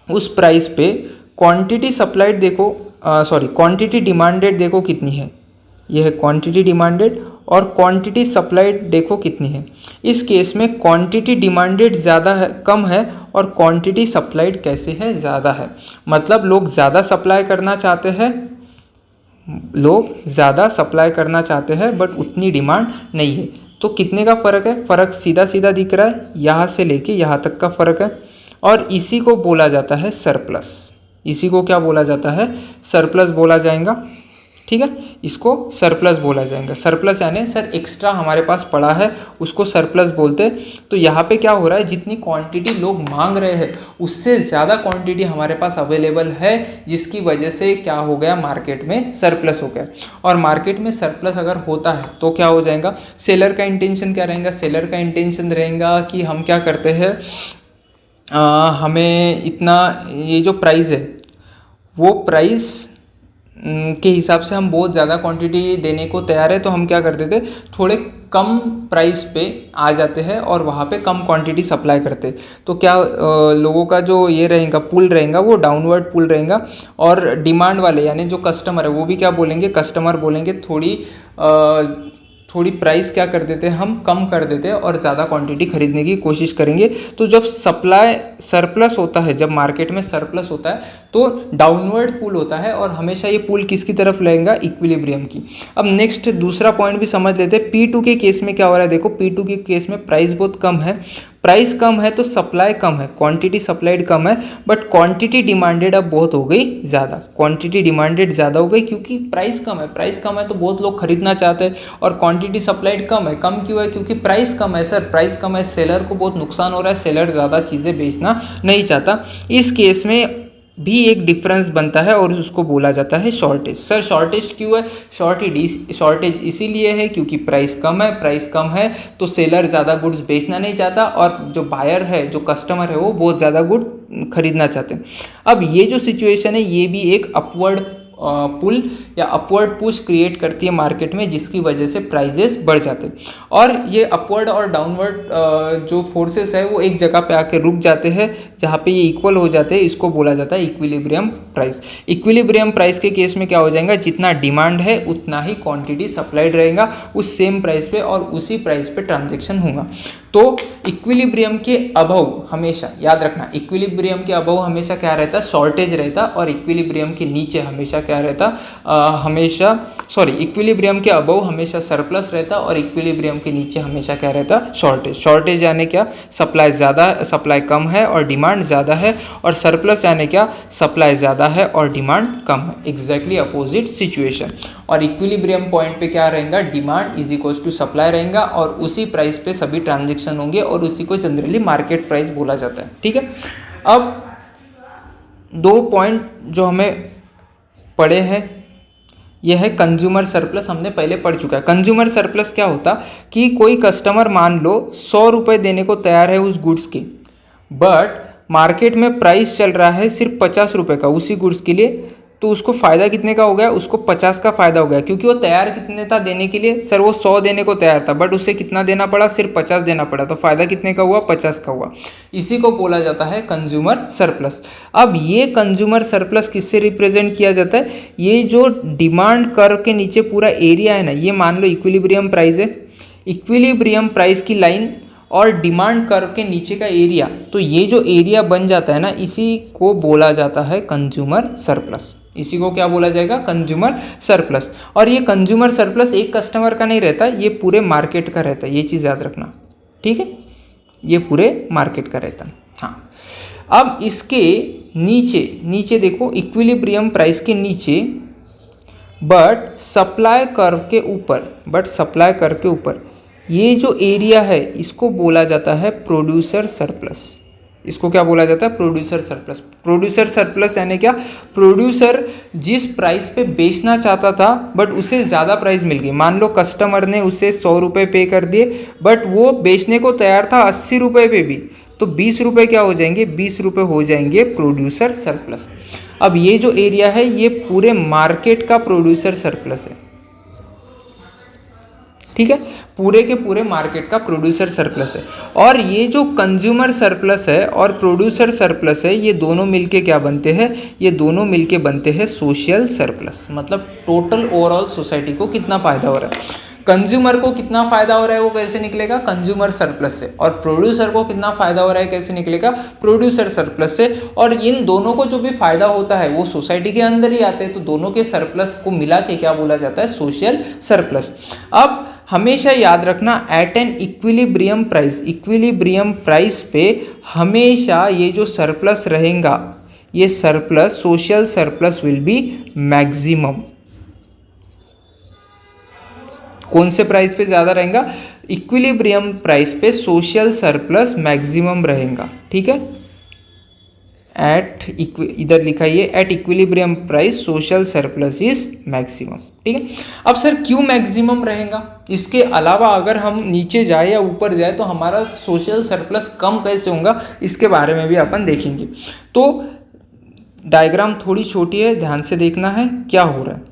उस प्राइस पे क्वांटिटी सप्लाइड देखो, क्वांटिटी डिमांडेड देखो कितनी है, यह है क्वांटिटी डिमांडेड, और क्वांटिटी सप्लाइड देखो कितनी है। इस केस में क्वांटिटी डिमांडेड ज़्यादा है, कम है, और क्वांटिटी सप्लाइड कैसे है, ज़्यादा है। मतलब लोग ज़्यादा सप्लाई करना चाहते हैं, बट उतनी डिमांड नहीं है। तो कितने का फ़र्क है, फ़र्क सीधा सीधा दिख रहा है, यहाँ से लेके यहाँ तक का फ़र्क है, और इसी को बोला जाता है सरप्लस। इसी को क्या बोला जाता है, सरप्लस बोला जाएगा। ठीक है, इसको सरप्लस बोला जाएगा। सरप्लस यानी सर एक्स्ट्रा हमारे पास पड़ा है, उसको सरप्लस बोलते हैं। तो यहाँ पे क्या हो रहा है, जितनी क्वांटिटी लोग मांग रहे हैं उससे ज़्यादा क्वांटिटी हमारे पास अवेलेबल है, जिसकी वजह से क्या हो गया, मार्केट में सरप्लस हो गया। और मार्केट में सरप्लस अगर होता है तो क्या हो जाएगा, सेलर का इंटेंशन क्या रहेगा, सेलर का इंटेंशन रहेगा कि हम क्या करते हैं, हमें इतना, ये जो प्राइस है वो प्राइस के हिसाब से हम बहुत ज़्यादा क्वांटिटी देने को तैयार है, तो हम क्या करते थे, थोड़े कम प्राइस पे आ जाते हैं और वहाँ पे कम क्वांटिटी सप्लाई करते। तो क्या लोगों का जो ये रहेगा, पुल रहेगा, वो डाउनवर्ड पुल रहेगा, और डिमांड वाले यानी जो कस्टमर है वो भी क्या बोलेंगे, कस्टमर बोलेंगे थोड़ी प्राइस क्या कर देते हैं, हम कम कर देते हैं और ज़्यादा क्वांटिटी खरीदने की कोशिश करेंगे। तो जब सप्लाई सरप्लस होता है, जब मार्केट में सरप्लस होता है तो डाउनवर्ड पुल होता है, और हमेशा ये पुल किसकी तरफ लगेगा, इक्विलिब्रियम की। अब नेक्स्ट दूसरा पॉइंट भी समझ लेते हैं। P2 के केस में क्या हो रहा है, देखो P2 के केस में प्राइस बहुत कम है, प्राइस कम है तो सप्लाई कम है, क्वांटिटी सप्लाइड कम है, बट क्वांटिटी डिमांडेड अब बहुत हो गई ज़्यादा। क्वांटिटी डिमांडेड ज़्यादा हो गई क्योंकि प्राइस कम है, प्राइस कम है तो बहुत लोग खरीदना चाहते हैं, और क्वांटिटी सप्लाइड कम है। कम क्यों है, क्योंकि प्राइस कम है सर, प्राइस कम है, सेलर को बहुत नुकसान हो रहा है, सेलर ज़्यादा चीज़ें बेचना नहीं चाहता। इस केस में भी एक डिफरेंस बनता है और उसको बोला जाता है शॉर्टेज। सर शॉर्टेज क्यों है, शॉर्टेज इसीलिए है क्योंकि प्राइस कम है, प्राइस कम है तो सेलर ज़्यादा गुड्स बेचना नहीं चाहता, और जो बायर है, जो कस्टमर है, वो बहुत ज़्यादा गुड खरीदना चाहते हैं। अब ये जो सिचुएशन है ये भी एक अपवर्ड पुल या अपवर्ड पुश क्रिएट करती है मार्केट में, जिसकी वजह से प्राइजेस बढ़ जाते हैं। और ये अपवर्ड और डाउनवर्ड जो फोर्सेस है वो एक जगह पे आके रुक जाते हैं, जहाँ पे ये इक्वल हो जाते हैं, इसको बोला जाता है इक्विलिब्रियम प्राइस। इक्विलिब्रियम प्राइस के केस में क्या हो जाएगा, जितना डिमांड है उतना ही क्वांटिटी सप्लाइड रहेगा उस सेम प्राइस पे, और उसी प्राइस पे ट्रांजेक्शन होगा। तो इक्विलिब्रियम के अबव हमेशा याद रखना, इक्विलिब्रियम के अबव हमेशा क्या रहता, शॉर्टेज रहता, और इक्विलिब्रियम के नीचे हमेशा क्या रहता, इक्विलिब्रियम के अबव हमेशा सरप्लस रहता, और इक्विलिब्रियम के नीचे हमेशा क्या रहता, शॉर्टेज। शॉर्टेज यानी क्या, सप्लाई कम है और डिमांड ज़्यादा है, और सरप्लस यानी क्या, सप्लाई ज़्यादा है और डिमांड कम है। Exactly opposite situation. और इक्विलिब्रियम पॉइंट पे क्या रहेगा, demand is equals to supply रहेगा, और उसी प्राइस पे सभी ट्रांजेक्शन होंगे, और उसी को जनरली मार्केट प्राइस बोला जाता है। ठीक है, अब दो पॉइंट जो हमें पढ़े हैं, यह है कंज्यूमर सरप्लस, हमने पहले पढ़ चुका है। कंज्यूमर सरप्लस क्या होता कि कोई कस्टमर मान लो 100 रुपये देने को तैयार है उस गुड्स के, बट मार्केट में प्राइस चल रहा है सिर्फ 50 रुपये का उसी गुड्स के लिए, तो उसको फ़ायदा कितने का हो गया, उसको 50 का फ़ायदा हो गया, क्योंकि वो तैयार कितने था देने के लिए, सर वो 100 देने को तैयार था, बट उसे कितना देना पड़ा, सिर्फ 50 देना पड़ा, तो फ़ायदा कितने का हुआ, 50 का हुआ। इसी को बोला जाता है कंज्यूमर सरप्लस। अब ये कंज्यूमर सरप्लस किससे रिप्रेजेंट किया जाता है, ये जो डिमांड कर्व के नीचे पूरा एरिया है ना, ये मान लो इक्विलिब्रियम प्राइस है, इक्विलिब्रियम प्राइस की लाइन और डिमांड कर्व के नीचे का एरिया, तो ये जो एरिया बन जाता है ना, इसी को बोला जाता है कंज्यूमर सरप्लस। इसी को क्या बोला जाएगा, कंज्यूमर सरप्लस। और ये कंज्यूमर सरप्लस एक कस्टमर का नहीं रहता, ये पूरे मार्केट का रहता है, ये चीज़ याद रखना। ठीक है, ये पूरे मार्केट का रहता है। हाँ, अब इसके नीचे देखो, इक्विलिब्रियम प्राइस के नीचे बट सप्लाई कर्व के ऊपर ये जो एरिया है इसको बोला जाता है प्रोड्यूसर सरप्लस। इसको क्या बोला जाता है? Producer surplus. प्रोड्यूसर सरप्लस यानी क्या? प्रोड्यूसर जिस प्राइस पे बेचना चाहता था बट उसे ज़्यादा प्राइस मिल गई। मान लो कस्टमर ने उसे 100 रुपये पे कर दिए बट वो बेचने को तैयार था 80 रुपये पे भी, तो 20 रुपये क्या हो जाएंगे? 20 रुपये हो जाएंगे प्रोड्यूसर सरप्लस। अब ये जो एरिया है ये पूरे मार्केट का प्रोड्यूसर सरप्लस है, ठीक है, पूरे के पूरे मार्केट का प्रोड्यूसर सरप्लस है। और ये जो कंज्यूमर सरप्लस है और प्रोड्यूसर सरप्लस है, ये दोनों मिलके क्या बनते हैं? ये दोनों मिलके बनते हैं सोशल सरप्लस। मतलब टोटल ओवरऑल सोसाइटी को कितना फायदा हो रहा है, कंज्यूमर को कितना फायदा हो रहा है वो कैसे निकलेगा? कंज्यूमर सरप्लस से। और प्रोड्यूसर को कितना फायदा हो रहा है कैसे निकलेगा? प्रोड्यूसर सरप्लस से। और इन दोनों को जो भी फायदा होता है वो सोसाइटी के अंदर ही आते हैं, तो दोनों के सरप्लस को मिला के क्या बोला जाता है? Social surplus. अब हमेशा याद रखना, एट एन इक्विलिब्रियम प्राइस पे हमेशा ये जो सरप्लस रहेगा, ये surplus, social surplus will be maximum. कौन से प्राइस पे ज़्यादा रहेगा? इक्विलिब्रियम प्राइस पे सोशल सरप्लस मैक्सिमम रहेगा, ठीक है। इधर लिखा है at equilibrium price social surplus is maximum, ठीक है। अब सर क्यों मैक्सिमम रहेगा? इसके अलावा अगर हम नीचे जाए या ऊपर जाए तो हमारा सोशल सरप्लस कम कैसे होगा, इसके बारे में भी अपन देखेंगे। तो डायग्राम थोड़ी छोटी है, ध्यान से देखना है क्या हो रहा है।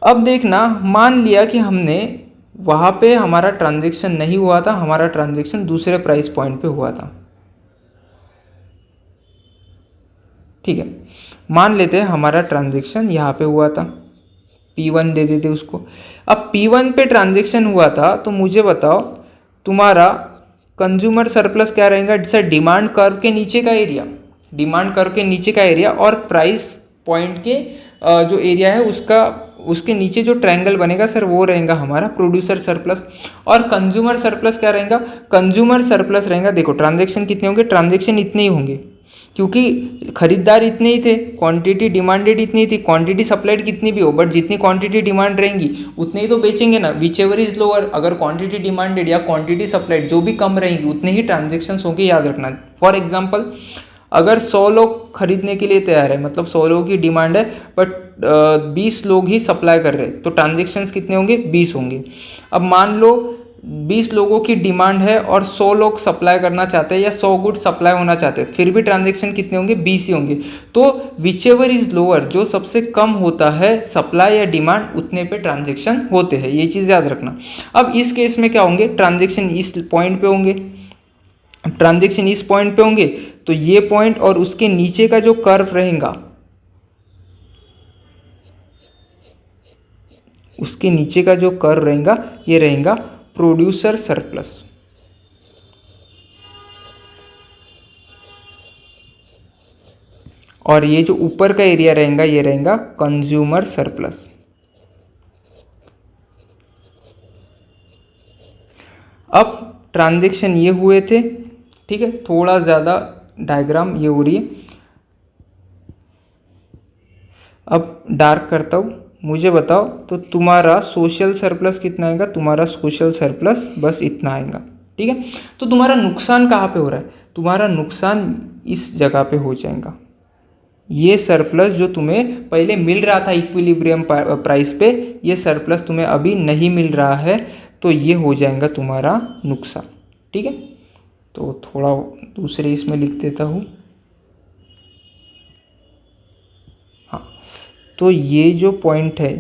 अब देखना, मान लिया कि हमने वहाँ पे हमारा ट्रांजैक्शन नहीं हुआ था, हमारा ट्रांजैक्शन दूसरे प्राइस पॉइंट पे हुआ था, ठीक है। मान लेते हैं हमारा ट्रांजैक्शन यहाँ पे हुआ था, P1 दे देते उसको। अब P1 पे ट्रांजैक्शन हुआ था, तो मुझे बताओ तुम्हारा कंज्यूमर सरप्लस क्या रहेगा? सर डिमांड कर्व के नीचे का एरिया, डिमांड कर्व के नीचे का एरिया और प्राइस पॉइंट के जो एरिया है उसके नीचे जो ट्रायंगल बनेगा सर वो रहेगा हमारा प्रोड्यूसर सरप्लस। और कंज्यूमर सरप्लस क्या रहेगा? कंज्यूमर सरप्लस रहेगा, देखो ट्रांजैक्शन कितने होंगे? ट्रांजैक्शन इतने ही होंगे क्योंकि खरीदार इतने ही थे, क्वांटिटी डिमांडेड इतनी थी, क्वांटिटी सप्लाइड कितनी भी हो बट जितनी क्वांटिटी डिमांड रहेंगी उतने ही तो बेचेंगे ना, विच एवर इज लोअर। अगर क्वांटिटी डिमांडेड या क्वांटिटी सप्लाइड जो भी कम रहेंगी उतने ही ट्रांजेक्शन्स होंगे, याद रखना। फॉर एग्जाम्पल अगर 100 लोग खरीदने के लिए तैयार है, मतलब 100 लोगों की डिमांड है बट 20 लोग ही सप्लाई कर रहे हैं, तो ट्रांजेक्शन्स कितने होंगे? 20 होंगे। अब मान लो 20 लोगों की डिमांड है और 100 लोग सप्लाई करना चाहते हैं या 100 गुड सप्लाई होना चाहते हैं, फिर भी ट्रांजैक्शन कितने होंगे? 20 ही होंगे। तो विच एवर इज लोअर, जो सबसे कम होता है सप्लाई या डिमांड, उतने पे ट्रांजैक्शन होते हैं, ये चीज़ याद रखना। अब इस केस में क्या होंगे? ट्रांजैक्शन इस पॉइंट पे होंगे, ट्रांजैक्शन इस पॉइंट पे होंगे, तो ये पॉइंट और उसके नीचे का जो कर्व रहेगा, उसके नीचे का जो कर्व रहेगा ये रहेगा प्रोड्यूसर सरप्लस। और ये जो ऊपर का एरिया रहेगा ये रहेगा कंज्यूमर सरप्लस। अब ट्रांजैक्शन ये हुए थे, ठीक है, थोड़ा ज़्यादा डायग्राम ये हो रही है, अब डार्क करता हूँ। मुझे बताओ तो तुम्हारा सोशल सरप्लस कितना आएगा? तुम्हारा सोशल सरप्लस बस इतना आएगा, ठीक है। तो तुम्हारा नुकसान कहाँ पे हो रहा है? तुम्हारा नुकसान इस जगह पे हो जाएगा। ये सरप्लस जो तुम्हें पहले मिल रहा था इक्विलिब्रियम प्राइस पे, ये सरप्लस तुम्हें अभी नहीं मिल रहा है, तो ये हो जाएगा तुम्हारा नुकसान, ठीक है। तो थोड़ा दूसरे इसमें लिख देता हूँ। तो ये जो पॉइंट है,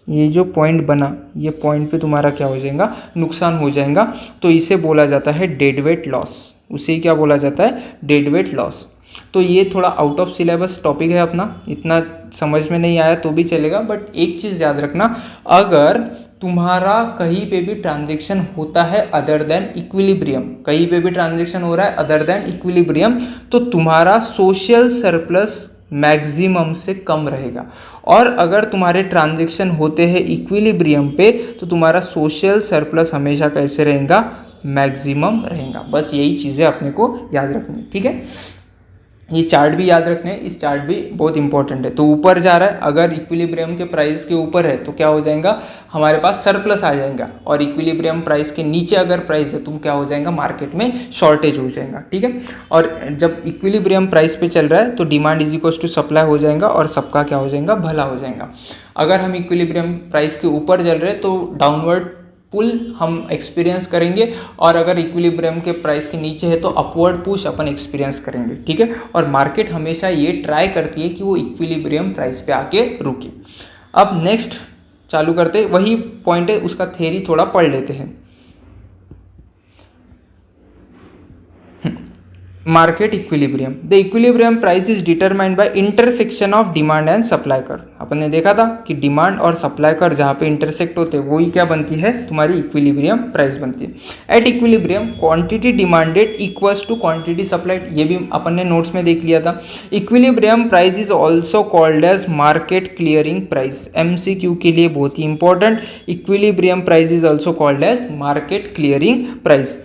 ये जो पॉइंट बना, ये पॉइंट पे तुम्हारा क्या हो जाएगा? नुकसान हो जाएगा। तो इसे बोला जाता है डेड वेट लॉस। उसे क्या बोला जाता है? Dead weight loss. तो ये थोड़ा आउट ऑफ सिलेबस टॉपिक है अपना, इतना समझ में नहीं आया तो भी चलेगा, बट एक चीज़ याद रखना, अगर तुम्हारा कहीं पे भी ट्रांजैक्शन होता है अदर देन इक्विलिब्रियम, कहीं पे भी ट्रांजैक्शन हो रहा है अदर देन इक्विलिब्रियम, तो तुम्हारा सोशल सरप्लस मैक्सिमम से कम रहेगा। और अगर तुम्हारे ट्रांजैक्शन होते हैं इक्विलिब्रियम पे, तो तुम्हारा सोशल सरप्लस हमेशा कैसे रहेगा? मैक्सिमम रहेगा। बस यही चीज़ें अपने को याद रखनी, ठीक है। ये चार्ट भी याद रखने हैं, इस चार्ट भी बहुत इंपॉर्टेंट है। तो ऊपर जा रहा है, अगर इक्विलिब्रियम के प्राइस के ऊपर है तो क्या हो जाएगा, हमारे पास सरप्लस आ जाएगा, और इक्विलिब्रियम प्राइस के नीचे अगर प्राइस है तो क्या हो जाएगा, मार्केट में शॉर्टेज हो जाएगा, ठीक है। और जब इक्विलिब्रियम प्राइस पे चल रहा है तो demand is equals to supply हो जाएगा और सबका क्या हो जाएगा, भला हो जाएगा। अगर हम इक्विलिब्रियम प्राइस के ऊपर चल रहे हैं तो डाउनवर्ड पुल हम एक्सपीरियंस करेंगे, और अगर इक्विलिब्रियम के प्राइस के नीचे है तो अपवर्ड पुश अपन एक्सपीरियंस करेंगे, ठीक है। और मार्केट हमेशा ये ट्राई करती है कि वो इक्विलिब्रियम प्राइस पे आके रुके। अब नेक्स्ट चालू करते, वही पॉइंट है, उसका थ्योरी थोड़ा पढ़ लेते हैं। Market equilibrium, the equilibrium price is determined by intersection of demand and supply curve. अपन ने देखा था कि डिमांड और सप्लाई कर्व जहाँ पे इंटरसेक्ट होते हैं वही क्या बनती है, तुम्हारी इक्विलिब्रियम प्राइस बनती है। At equilibrium quantity demanded equals to quantity supplied, ये भी अपन ने नोट्स में देख लिया था। Equilibrium price is also called as market clearing price, MCQ के लिए बहुत ही important, equilibrium price is also called as market clearing price.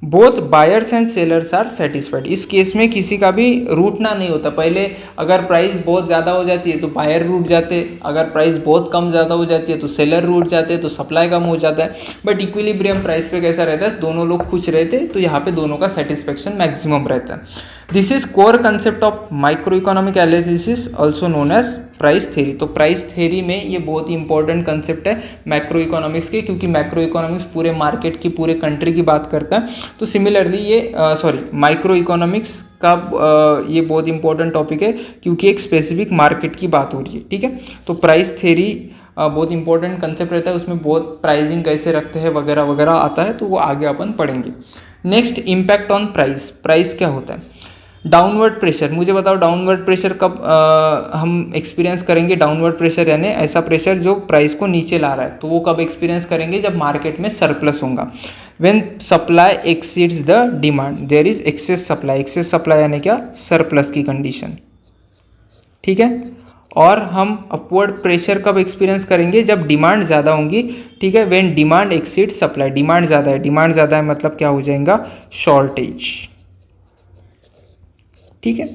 Both buyers and sellers are satisfied, इस केस में किसी का भी रूठना नहीं होता। पहले अगर प्राइस बहुत ज़्यादा हो जाती है तो बायर रूठ जाते, अगर प्राइस बहुत कम ज़्यादा हो जाती है तो सेलर रूठ जाते, तो सप्लाई कम हो जाता है। बट इक्विलिब्रियम प्राइस पे कैसा रहता है, दोनों लोग खुश रहते, तो यहाँ पे दोनों का सेटिस्फेक्शन मैक्सिमम रहता है। This is core concept of micro economic analysis also known as price theory. तो प्राइस थ्योरी में ये बहुत ही इंपॉर्टेंट कंसेप्ट है मैक्रो इकोनॉमिक्स के, क्योंकि मैक्रो इकोनॉमिक्स पूरे मार्केट की, पूरे कंट्री की बात करता है। तो सिमिलरली ये माइक्रो इकोनॉमिक्स का ये बहुत इंपॉर्टेंट टॉपिक है, क्योंकि एक स्पेसिफिक मार्केट की बात हो रही है, ठीक है। तो प्राइस थ्योरी बहुत इंपॉर्टेंट कंसेप्ट रहता है, उसमें बहुत प्राइसिंग कैसे रखते हैं वगैरह वगैरह आता है, तो वो आगे अपन पढ़ेंगे। Next, impact on price. Price क्या होता है, डाउनवर्ड प्रेशर। मुझे बताओ डाउनवर्ड प्रेशर कब हम एक्सपीरियंस करेंगे, डाउनवर्ड प्रेशर यानी ऐसा प्रेशर जो प्राइस को नीचे ला रहा है, तो वो कब एक्सपीरियंस करेंगे, जब मार्केट में सरप्लस होगा। When supply exceeds the demand, there is excess supply. Excess supply यानी क्या, सरप्लस की कंडीशन, ठीक है। और हम अपवर्ड प्रेशर कब एक्सपीरियंस करेंगे, जब डिमांड ज़्यादा होंगी, ठीक है। When demand exceed supply, demand ज़्यादा है, डिमांड ज़्यादा है मतलब क्या हो जाएगा, शॉर्टेज, ठीक है।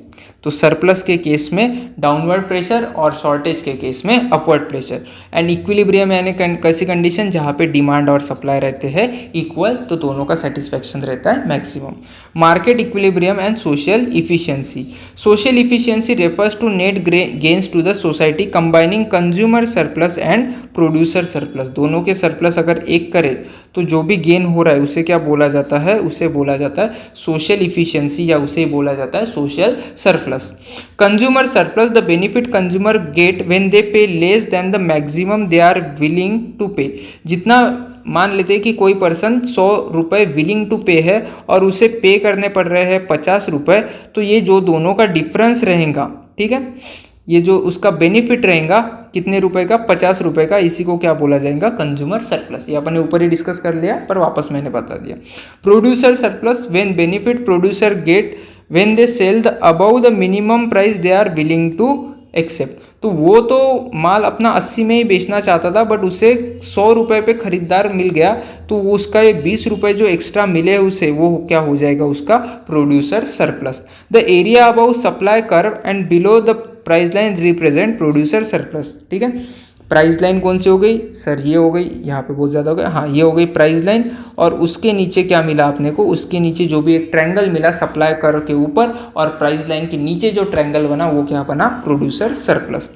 तो सरप्लस के केस में डाउनवर्ड प्रेशर और शॉर्टेज के केस में अपवर्ड प्रेशर। एंड इक्विलिब्रियम यानी कैसी कंडीशन, जहाँ पे डिमांड और सप्लाई रहते हैं इक्वल, तो दोनों का सेटिस्फेक्शन रहता है maximum. Market equilibrium and social efficiency. Social efficiency refers to net gains to the society combining consumer surplus and producer surplus. दोनों के सरप्लस अगर एक करे तो जो भी गेन हो रहा है उसे क्या बोला जाता है, उसे बोला जाता है सोशल इफिशियंसी, या उसे बोला जाता है social surplus. Consumer surplus, the benefit consumer get when they pay less than the maximum they are willing to pay. जितना मान लेते हैं कि कोई पर्सन 100 रुपये विलिंग टू पे है और उसे पे करने पड़ रहे हैं 50 रुपये, तो ये जो दोनों का डिफरेंस रहेगा, ठीक है, ये जो उसका बेनिफिट रहेगा कितने रुपए का, 50 रुपये का, इसी को क्या बोला जाएगा, कंज्यूमर सरप्लस। ये अपन ने ऊपर ही डिस्कस कर लिया पर वापस मैंने बता दिया। Producer surplus, when benefit producer get when they sell the above the minimum price they are willing to accept. तो वो तो माल अपना 80 में ही बेचना चाहता था, बट उसे 100 रुपये पे खरीदार मिल गया, तो वो उसका ये 20 रुपये जो एक्स्ट्रा मिले उसे, वो क्या हो जाएगा, उसका producer surplus. The area above supply curve and below the price line represent producer surplus, ठीक है। प्राइस लाइन कौन सी हो गई सर, ये हो गई, यहाँ पे बहुत ज़्यादा हो गया, हाँ ये हो गई प्राइस लाइन, और उसके नीचे क्या मिला अपने को, उसके नीचे जो भी एक ट्रायंगल मिला सप्लाई कर्व के ऊपर और प्राइस लाइन के नीचे जो ट्रायंगल बना वो क्या बना, producer surplus.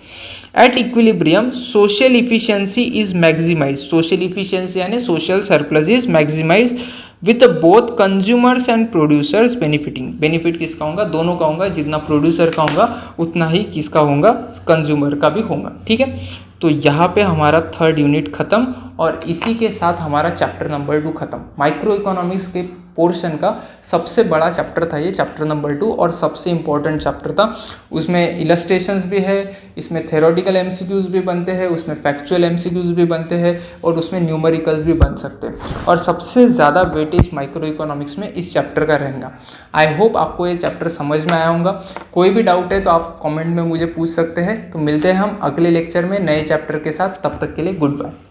At equilibrium social efficiency is maximise. Social efficiency यानी social surplus is maximise with both consumers and producers benefiting. Benefit किसका होगा, दोनों का होगा, जितना प्रोड्यूसर का होगा उतना ही किसका होगा, कंज्यूमर का भी होगा, ठीक है। तो यहाँ पे हमारा 3rd यूनिट खत्म, और इसी के साथ हमारा चैप्टर नंबर 2 खत्म। माइक्रो इकोनॉमिक्स के पोर्शन का सबसे बड़ा चैप्टर था ये, चैप्टर नंबर 2, और सबसे इम्पोर्टेंट चैप्टर था। उसमें इलस्ट्रेशंस भी है, इसमें थ्योरेटिकल एमसीक्यूज भी बनते हैं, उसमें फैक्चुअल एमसीक्यूज भी बनते हैं, और उसमें न्यूमेरिकल्स भी बन सकते हैं। और सबसे ज़्यादा वेटेज माइक्रो इकोनॉमिक्स में इस चैप्टर का रहेगा। आई होप आपको ये चैप्टर समझ में आया होगा। कोई भी डाउट है तो आप कॉमेंट में मुझे पूछ सकते हैं। तो मिलते हैं हम अगले लेक्चर में नए चैप्टर के साथ, तब तक के लिए गुड बाय।